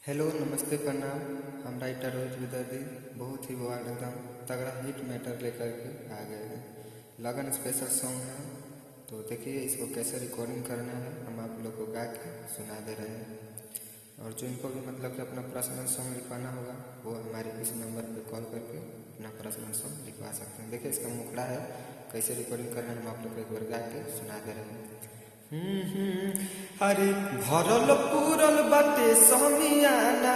Hello नमस्ते प्रणाम। हम राइटर रोहित विदर्दी बहुत ही वार्ड एकदम तगड़ा हिट मैटर लेकर के आ गए हैं। लगन स्पेशल सॉन्ग है, तो देखिए इसको कैसे रिकॉर्डिंग करना है, हम आप लोग को गा के सुना दे रहे हैं। और जो इनको भी मतलब कि अपना पर्सनल सॉन्ग लिखवाना होगा वो हमारे इस नंबर पे कॉल करके अपना पर्सनल सॉन्ग लिखवा सकते हैं। देखिए इसका मुखड़ा है, कैसे रिकॉर्डिंग करना है हम आप लोग को एक बार गा के सुना दे रहे हैं। अरे भरल पूरल बाटे समियाना,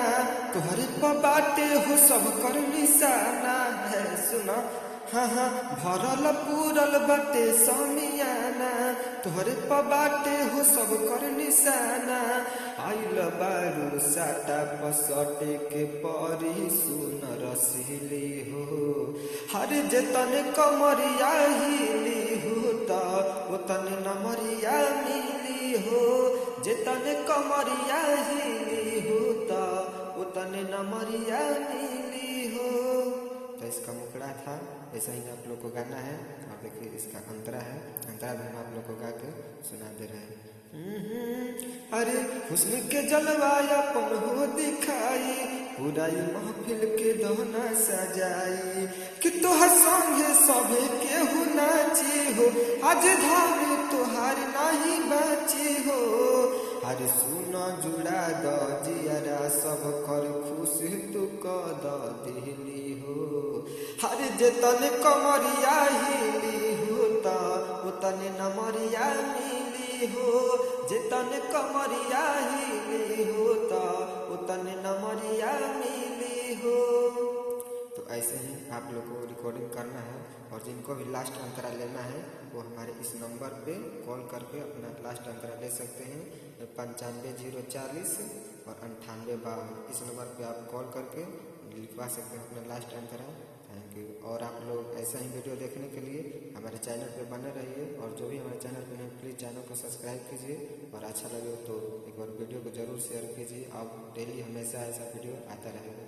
तोहरे पर बाटे हो सब कर निशाना है। सुना हाँ, भरल पूरल बाटे समियाना, तोहरे पर बाटे हो सब कर निशाना। आइल बारू साटा पसटे के परी सुन रसीली हो, हर जतन कमरिया हिली हो त उतन नमरिया मिली हो। जितन कमरिया हिली हो त उतन नमरिया मिली हो। तो इसका मुखड़ा था, ऐसा ही आप लोग को गाना है। और देखिए इसका अंतरा है, अंतरा भी हम आप लोग को गा के सुना दे रहे हैं। अरे हुस्न के जलवाया पन हो दिखाई, पूराई महफिल के दहना सजाई। कि तोहर संगे सभे केहू नाची हो, आज धाम तोहार नहीं बाची हो। अरे सुना जुड़ा द जियरा सब कर खुश तू कद दिली हो। हर जतन कमरिया हिली हो त उतन नमरिया मिली हो। जितन कमरिया हिली हो त उतन नमरिया मिली हो। तो ऐसे ही आप लोग को रिकॉर्डिंग करना है। और जिनको भी लास्ट अंतरा लेना है वो हमारे इस नंबर पे कॉल करके अपना लास्ट अंतरा ले सकते हैं। 95 040 और 98 52। इस नंबर पे आप कॉल करके लिखवा सकते हैं अपना लास्ट अंतरा। Thank you. और आप लोग ऐसा ही वीडियो देखने के लिए हमारे चैनल पे बने रहिए। और जो भी हमारे चैनल पे हैं प्लीज़ चैनल को सब्सक्राइब कीजिए। और अच्छा लगे तो एक बार वीडियो को ज़रूर शेयर कीजिए। अब डेली हमेशा ऐसा वीडियो आता रहेगा।